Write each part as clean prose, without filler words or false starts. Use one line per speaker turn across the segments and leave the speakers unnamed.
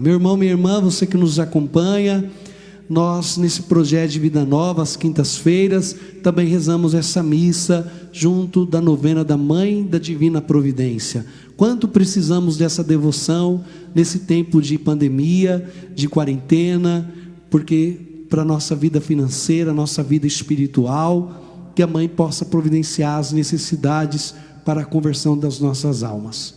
Meu irmão, minha irmã, você que nos acompanha, nós nesse projeto de Vida Nova, às quintas-feiras, também rezamos essa missa junto da novena da Mãe da Divina Providência. Quanto precisamos dessa devoção nesse tempo de pandemia, de quarentena, porque para a nossa vida financeira, nossa vida espiritual, que a Mãe possa providenciar as necessidades para a conversão das nossas almas.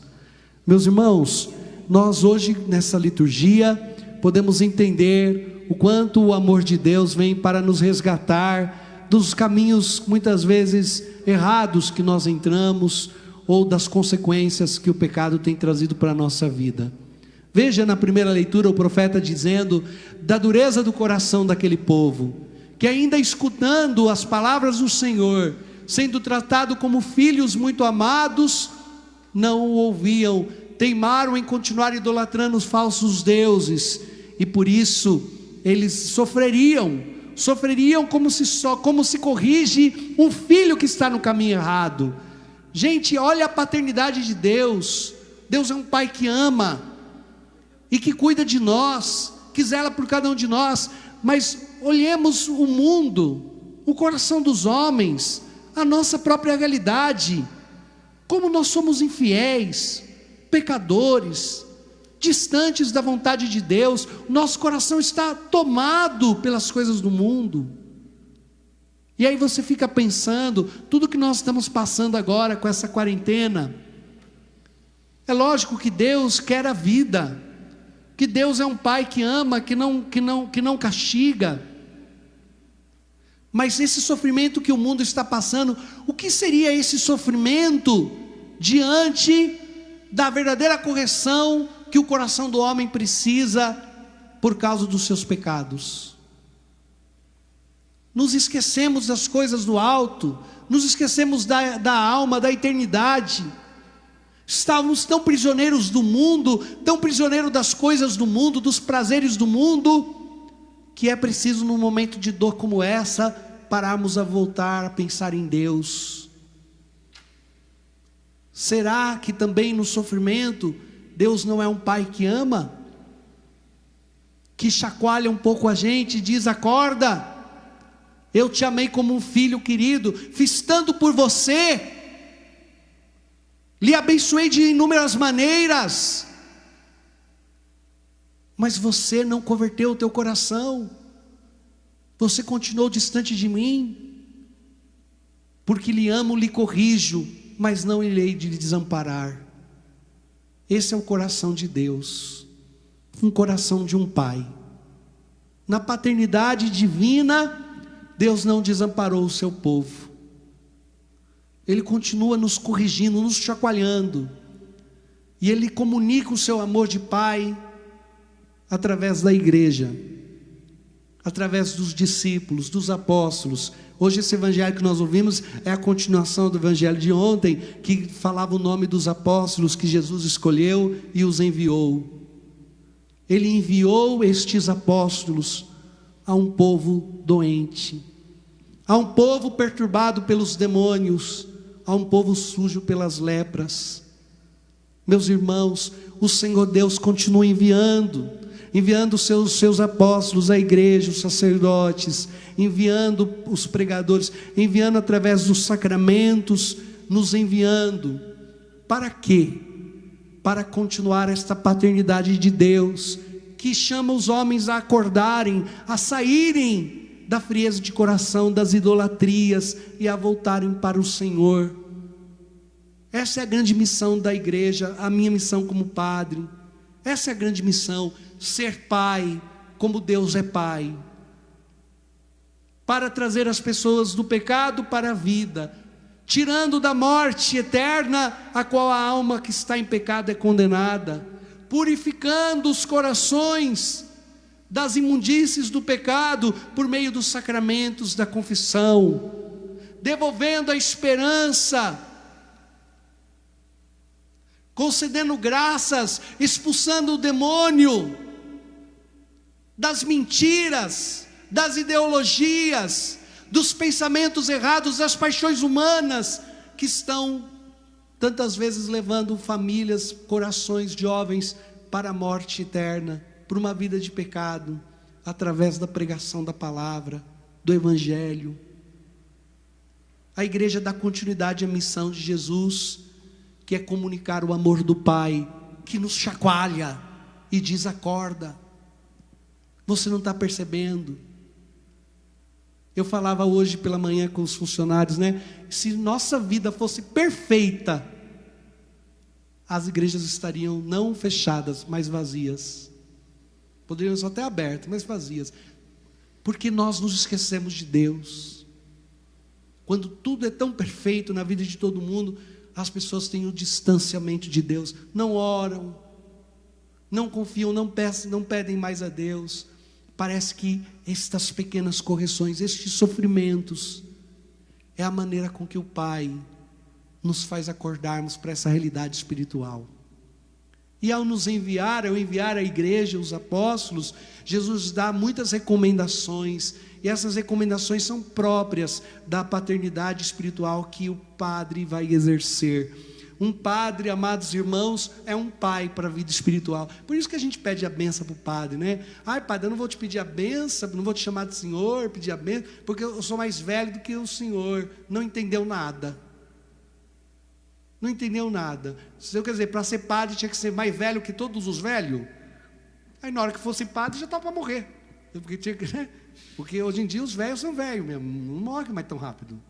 Meus irmãos, nós hoje nessa liturgia podemos entender o quanto o amor de Deus vem para nos resgatar dos caminhos muitas vezes errados que nós entramos, ou das consequências que o pecado tem trazido para a nossa vida. Veja na primeira leitura o profeta dizendo da dureza do coração daquele povo, que ainda escutando as palavras do Senhor, sendo tratado como filhos muito amados, não o ouviam, teimaram em continuar idolatrando os falsos deuses, e por isso eles sofreriam como se corrige um filho que está no caminho errado. Gente, olha a paternidade de Deus. Deus é um pai que ama e que cuida de nós, que zela por cada um de nós. Mas olhemos o mundo, o coração dos homens, a nossa própria realidade, como nós somos infiéis, pecadores, distantes da vontade de Deus. Nosso coração está tomado pelas coisas do mundo. E aí você fica pensando, tudo que nós estamos passando agora com essa quarentena, é lógico que Deus quer a vida, que Deus é um pai que ama, que não castiga, mas esse sofrimento que o mundo está passando, o que seria esse sofrimento diante da verdadeira correção que o coração do homem precisa por causa dos seus pecados? Nos esquecemos das coisas do alto, nos esquecemos da alma, da eternidade. Estávamos tão prisioneiros do mundo, tão prisioneiros das coisas do mundo, dos prazeres do mundo, que é preciso num momento de dor como essa, pararmos a voltar a pensar em Deus. Será que também no sofrimento, Deus não é um pai que ama? Que chacoalha um pouco a gente e diz: acorda, eu te amei como um filho querido, fiz tanto por você, lhe abençoei de inúmeras maneiras, mas você não converteu o teu coração, você continuou distante de mim. Porque lhe amo, lhe corrijo, mas não irei de lhe desamparar. Esse é o coração de Deus, um coração de um pai. Na paternidade divina, Deus não desamparou o seu povo. Ele continua nos corrigindo, nos chacoalhando. E Ele comunica o seu amor de pai através da igreja, através dos discípulos, dos apóstolos. Hoje esse evangelho que nós ouvimos é a continuação do evangelho de ontem, que falava o nome dos apóstolos que Jesus escolheu e os enviou. Ele enviou estes apóstolos a um povo doente, a um povo perturbado pelos demônios, a um povo sujo pelas lepras. Meus irmãos, o Senhor Deus continua enviando os seus apóstolos, a igreja, os sacerdotes, enviando os pregadores, enviando através dos sacramentos, nos enviando. Para quê? Para continuar esta paternidade de Deus, que chama os homens a acordarem, a saírem da frieza de coração, das idolatrias, e a voltarem para o Senhor. Essa é a grande missão da igreja, a minha missão como padre. Essa é a grande missão, ser pai, como Deus é pai, para trazer as pessoas do pecado para a vida, tirando da morte eterna, a qual a alma que está em pecado é condenada, purificando os corações das imundícies do pecado, por meio dos sacramentos da confissão, devolvendo a esperança, concedendo graças, expulsando o demônio das mentiras, das ideologias, dos pensamentos errados, das paixões humanas, que estão tantas vezes levando famílias, corações, jovens para a morte eterna. por uma vida de pecado, através da pregação da palavra, do Evangelho. A igreja dá continuidade à missão de Jesus, que é comunicar o amor do Pai, que nos chacoalha e diz: acorda, você não está percebendo. Eu falava hoje pela manhã com os funcionários, né? Se nossa vida fosse perfeita, as igrejas estariam não fechadas, mas vazias. Poderiam ser até abertas, mas vazias. Porque nós nos esquecemos de Deus. Quando tudo é tão perfeito na vida de todo mundo, as pessoas têm o distanciamento de Deus. Não oram, não confiam, não pedem mais a Deus. Parece que estas pequenas correções, estes sofrimentos, é a maneira com que o Pai nos faz acordarmos para essa realidade espiritual. E ao enviar a igreja, os apóstolos, Jesus dá muitas recomendações, e essas recomendações são próprias da paternidade espiritual que o padre vai exercer. Um padre, amados irmãos, é um pai para a vida espiritual. Por isso que a gente pede a benção para o padre, né? Ai, padre, eu não vou te pedir a benção, não vou te chamar de senhor, pedir a benção, porque eu sou mais velho do que o senhor. Não entendeu nada. Não entendeu nada. Quer dizer, para ser padre tinha que ser mais velho que todos os velhos. Aí na hora que fosse padre já estava para morrer. Porque hoje em dia os velhos são velhos mesmo, não morrem mais tão rápido.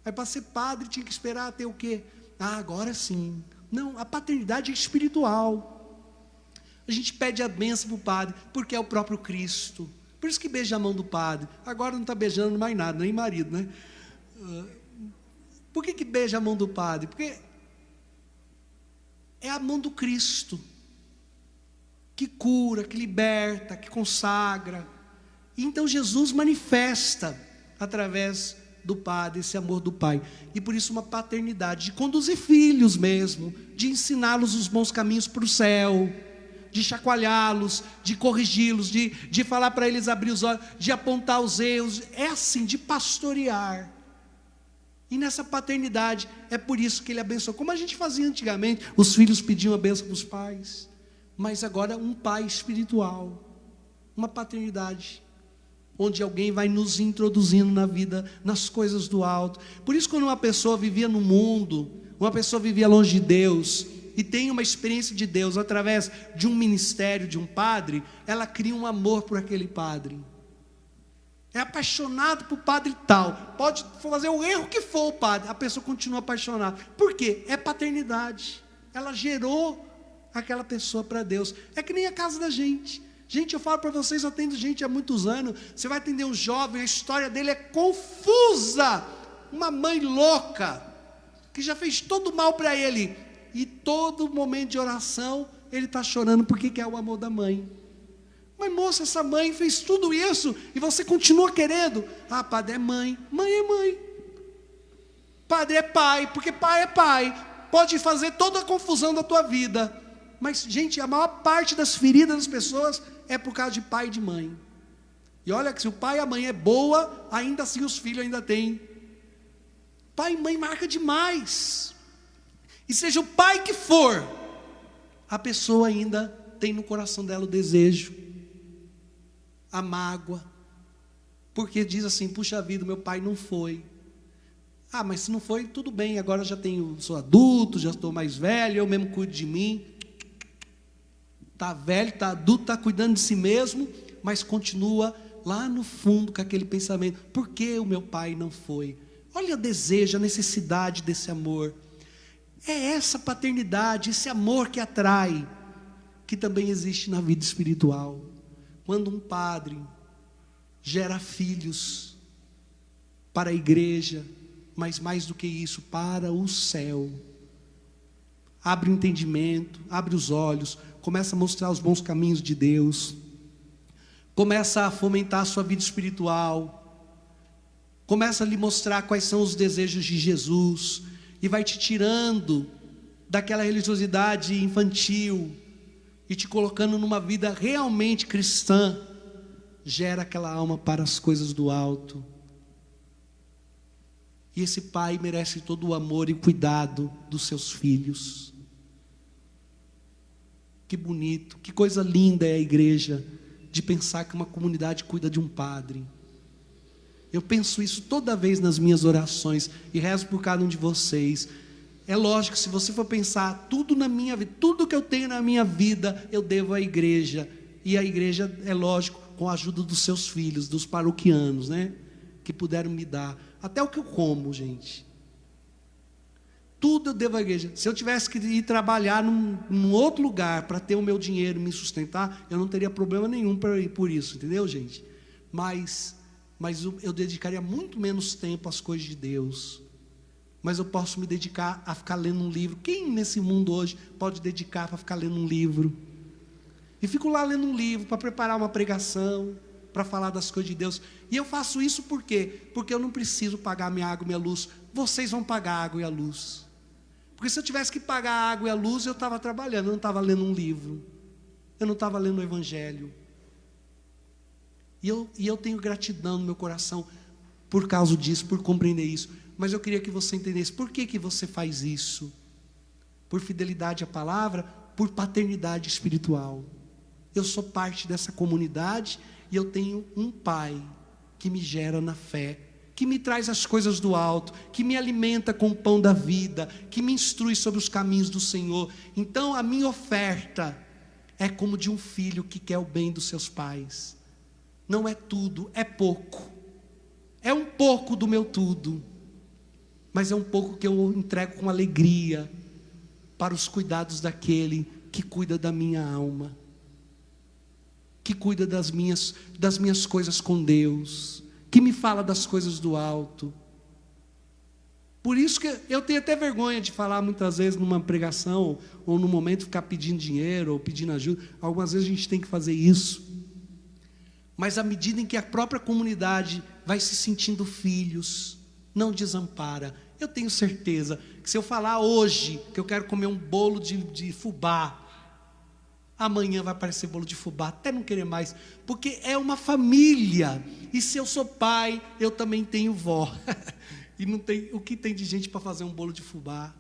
Aí para ser padre tinha que esperar até o quê? Ah, agora sim. Não, a paternidade é espiritual. A gente pede a bênção para o padre, porque é o próprio Cristo. Por isso que beija a mão do padre. Agora não está beijando mais nada, nem marido, né? Por que beija a mão do padre? Porque é a mão do Cristo, que cura, que liberta, que consagra. E então Jesus manifesta, através do Padre, esse amor do Pai. E por isso uma paternidade, de conduzir filhos mesmo, de ensiná-los os bons caminhos para o céu, de chacoalhá-los, de corrigi-los, de falar para eles abrir os olhos, de apontar os erros. É assim, de pastorear. E nessa paternidade, é por isso que ele abençoa. Como a gente fazia antigamente, os filhos pediam a bênção para os pais. Mas agora um pai espiritual, uma paternidade, onde alguém vai nos introduzindo na vida, nas coisas do alto. Por isso, quando uma pessoa vivia no mundo, uma pessoa vivia longe de Deus, e tem uma experiência de Deus, através de um ministério, de um padre, ela cria um amor por aquele padre. É apaixonado por padre tal, pode fazer o erro que for o padre, a pessoa continua apaixonada. Por quê? É paternidade. Ela gerou aquela pessoa para Deus. É que nem a casa da gente. Gente, eu falo para vocês, eu atendo gente há muitos anos. Você vai atender um jovem, a história dele é confusa. Uma mãe louca, que já fez todo mal para ele. E todo momento de oração, ele está chorando porque quer o amor da mãe. Mas moça, essa mãe fez tudo isso e você continua querendo. Ah, padre, é mãe. Mãe é mãe. Padre é pai, porque pai é pai. Pode fazer toda a confusão da tua vida. Mas, gente, a maior parte das feridas das pessoas é por causa de pai e de mãe. E olha que se o pai e a mãe é boa, ainda assim os filhos ainda têm. Pai e mãe marca demais. E seja o pai que for, a pessoa ainda tem no coração dela o desejo, a mágoa. Porque diz assim, puxa vida, meu pai não foi. Ah, mas se não foi, tudo bem, agora eu já sou adulto, já estou mais velho, eu mesmo cuido de mim. Está velho, está adulto, está cuidando de si mesmo, mas continua lá no fundo com aquele pensamento: por que o meu pai não foi? Olha o desejo, a necessidade desse amor. É essa paternidade, esse amor que atrai, que também existe na vida espiritual. Quando um padre gera filhos para a igreja, mas mais do que isso, para o céu. Abre o entendimento, abre os olhos, começa a mostrar os bons caminhos de Deus, começa a fomentar a sua vida espiritual, começa a lhe mostrar quais são os desejos de Jesus, e vai te tirando daquela religiosidade infantil, e te colocando numa vida realmente cristã. Gera aquela alma para as coisas do alto. E esse pai merece todo o amor e cuidado dos seus filhos. Que bonito, que coisa linda é a igreja, de pensar que uma comunidade cuida de um padre. Eu penso isso toda vez nas minhas orações e rezo por cada um de vocês. É lógico, se você for pensar tudo na minha vida, tudo que eu tenho na minha vida, eu devo à igreja. E a igreja, é lógico, com a ajuda dos seus filhos, dos paroquianos, né? Que puderam me dar. Até o que eu como, gente. Tudo eu devo à igreja. Se eu tivesse que ir trabalhar num outro lugar para ter o meu dinheiro, me sustentar, eu não teria problema nenhum por isso, entendeu, gente? Mas eu dedicaria muito menos tempo às coisas de Deus. Mas eu posso me dedicar a ficar lendo um livro. Quem nesse mundo hoje pode dedicar para ficar lendo um livro? E fico lá lendo um livro para preparar uma pregação, para falar das coisas de Deus. E eu faço isso por quê? Porque eu não preciso pagar minha água e minha luz. Vocês vão pagar a água e a luz. Porque se eu tivesse que pagar a água e a luz, eu estava trabalhando, eu não estava lendo um livro, eu não estava lendo o Evangelho. E eu tenho gratidão no meu coração por causa disso, por compreender isso. Mas eu queria que você entendesse, por que você faz isso? Por fidelidade à palavra, por paternidade espiritual. Eu sou parte dessa comunidade e eu tenho um pai que me gera na fé, que me traz as coisas do alto, que me alimenta com o pão da vida, que me instrui sobre os caminhos do Senhor. Então a minha oferta é como de um filho que quer o bem dos seus pais. Não é tudo, é pouco. É um pouco do meu tudo, mas é um pouco que eu entrego com alegria para os cuidados daquele que cuida da minha alma, que cuida das minhas coisas com Deus, que me fala das coisas do alto. Por isso que eu tenho até vergonha de falar muitas vezes numa pregação, ou num momento ficar pedindo dinheiro, ou pedindo ajuda. Algumas vezes a gente tem que fazer isso. Mas à medida em que a própria comunidade vai se sentindo filhos, não desampara. Eu tenho certeza que se eu falar hoje que eu quero comer um bolo de fubá, amanhã vai aparecer bolo de fubá, até não querer mais, porque é uma família. E se eu sou pai, eu também tenho vó. E não tem, o que tem de gente para fazer um bolo de fubá?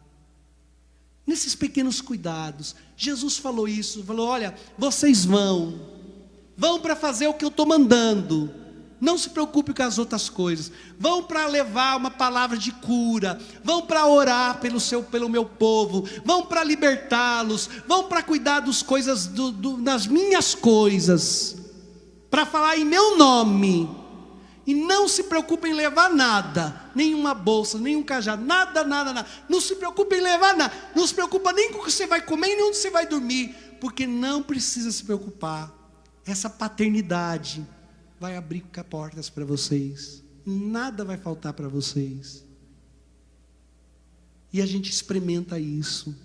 Nesses pequenos cuidados, Jesus falou isso, falou: olha, vocês vão para fazer o que eu estou mandando, não se preocupe com as outras coisas, vão para levar uma palavra de cura, vão para orar pelo meu povo, vão para libertá-los, vão para cuidar das coisas, das minhas coisas, para falar em meu nome. E não se preocupem em levar nada, nenhuma bolsa, nenhum cajado, nada. Não se preocupem em levar nada, não se preocupa nem com o que você vai comer, nem onde você vai dormir, porque não precisa se preocupar. Essa paternidade vai abrir portas para vocês, nada vai faltar para vocês. E a gente experimenta isso.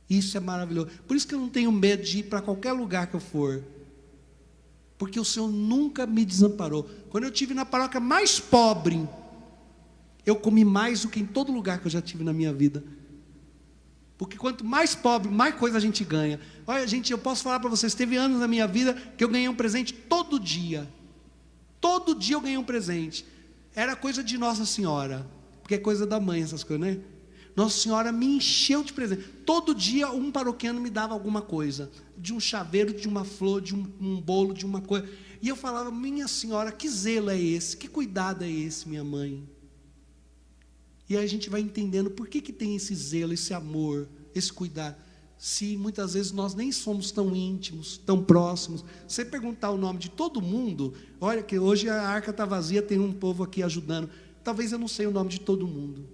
Isso é maravilhoso. Por isso que eu não tenho medo de ir para qualquer lugar que eu for, porque o Senhor nunca me desamparou. Quando eu estive na paróquia mais pobre, eu comi mais do que em todo lugar que eu já tive na minha vida. Porque quanto mais pobre, mais coisa a gente ganha. Olha, gente, eu posso falar para vocês, teve anos na minha vida que eu ganhei um presente todo dia. Todo dia eu ganhei um presente. Era coisa de Nossa Senhora, porque é coisa da mãe essas coisas, né? Nossa Senhora me encheu de presente. Todo dia um paroquiano me dava alguma coisa, de um chaveiro, de uma flor, de um bolo, de uma coisa. E eu falava: minha Senhora, que zelo é esse? Que cuidado é esse, minha mãe? E aí a gente vai entendendo por que tem esse zelo, esse amor, esse cuidado. Se muitas vezes nós nem somos tão íntimos, tão próximos. Se você perguntar o nome de todo mundo, olha que hoje a arca está vazia, tem um povo aqui ajudando. Talvez eu não sei o nome de todo mundo.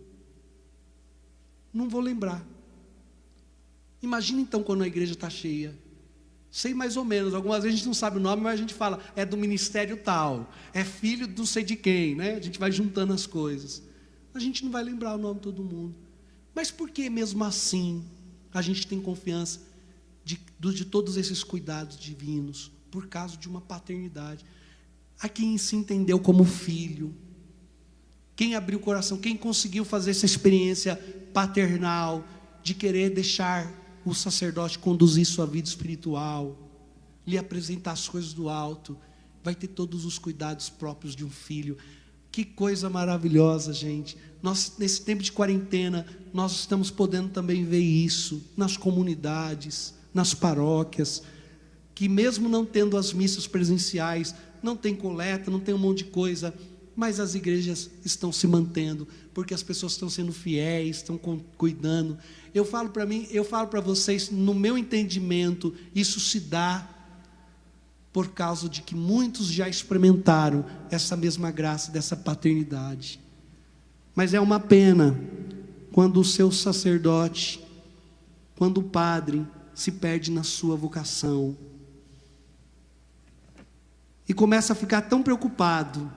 Não vou lembrar. Imagina então quando a igreja está cheia. Sei mais ou menos, algumas vezes a gente não sabe o nome, mas a gente fala, é do ministério tal, é filho do não sei de quem, né? A gente vai juntando as coisas. A gente não vai lembrar o nome de todo mundo. Mas por que mesmo assim a gente tem confiança de todos esses cuidados divinos? Por causa de uma paternidade. A quem se entendeu como filho, quem abriu o coração, quem conseguiu fazer essa experiência paternal, de querer deixar o sacerdote conduzir sua vida espiritual, lhe apresentar as coisas do alto, vai ter todos os cuidados próprios de um filho. Que coisa maravilhosa, gente. Nós, nesse tempo de quarentena, nós estamos podendo também ver isso nas comunidades, nas paróquias, que mesmo não tendo as missas presenciais, não tem coleta, não tem um monte de coisa, mas as igrejas estão se mantendo, porque as pessoas estão sendo fiéis, estão cuidando. Eu falo para vocês, no meu entendimento, isso se dá por causa de que muitos já experimentaram essa mesma graça dessa paternidade. Mas é uma pena quando o seu sacerdote, quando o padre se perde na sua vocação e começa a ficar tão preocupado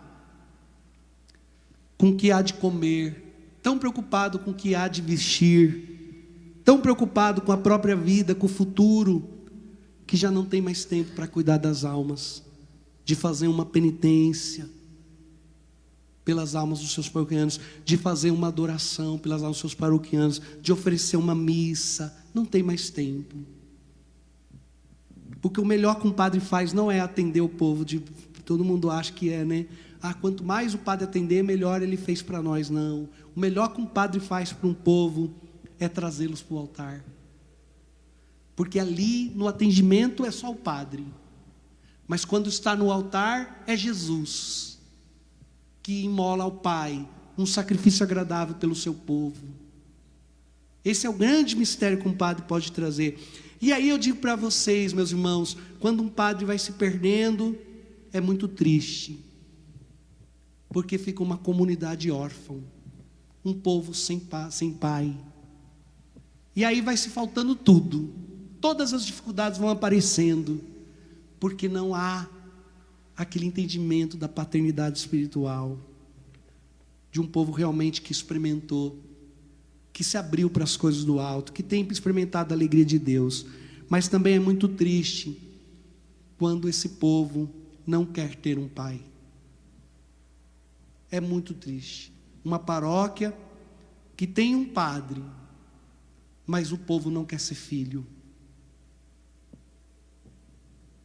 com o que há de comer, tão preocupado com o que há de vestir, tão preocupado com a própria vida, com o futuro, que já não tem mais tempo para cuidar das almas, de fazer uma penitência pelas almas dos seus paroquianos, de fazer uma adoração pelas almas dos seus paroquianos, de oferecer uma missa. Não tem mais tempo. Porque o melhor que um padre faz não é atender o povo, todo mundo acha que é, né? Quanto mais o padre atender, melhor ele fez para nós. Não. O melhor que um padre faz para um povo é trazê-los para o altar. Porque ali no atendimento é só o padre, mas quando está no altar é Jesus, que imola ao Pai um sacrifício agradável pelo seu povo. Esse é o grande mistério que um padre pode trazer. E aí eu digo para vocês, meus irmãos, quando um padre vai se perdendo, é muito triste, porque fica uma comunidade órfã, um povo sem pai. E aí vai se faltando tudo. Todas as dificuldades vão aparecendo, porque não há aquele entendimento da paternidade espiritual, de um povo realmente que experimentou, que se abriu para as coisas do alto, que tem experimentado a alegria de Deus. Mas também é muito triste quando esse povo não quer ter um pai. É muito triste. Uma paróquia que tem um padre, mas o povo não quer ser filho,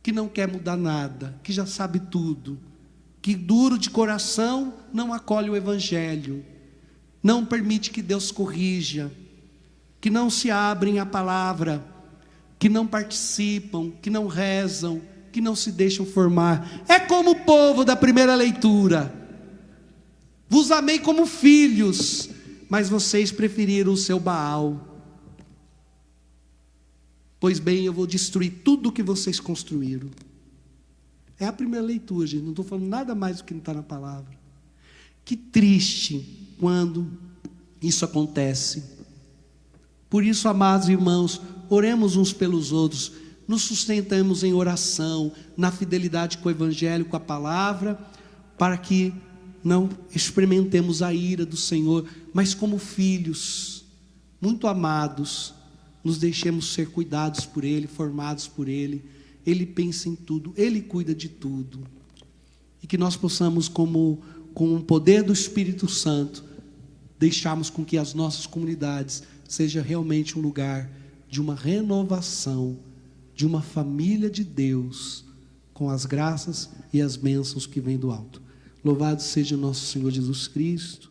que não quer mudar nada, que já sabe tudo, que duro de coração não acolhe o Evangelho, não permite que Deus corrija, que não se abrem à palavra, que não participam, que não rezam, que não se deixam formar. É como o povo da primeira leitura: vos amei como filhos, mas vocês preferiram o seu Baal. Pois bem, eu vou destruir tudo o que vocês construíram. É a primeira leitura, gente. Não estou falando nada mais do que não está na palavra. Que triste quando isso acontece. Por isso, amados irmãos, oremos uns pelos outros, nos sustentamos em oração, na fidelidade com o Evangelho, com a palavra, para que não experimentemos a ira do Senhor, mas como filhos muito amados, nos deixemos ser cuidados por Ele, formados por Ele. Ele pensa em tudo, Ele cuida de tudo. E que nós possamos, com o poder do Espírito Santo, deixarmos com que as nossas comunidades seja realmente um lugar de uma renovação, de uma família de Deus, com as graças e as bênçãos que vêm do alto. Louvado seja nosso Senhor Jesus Cristo.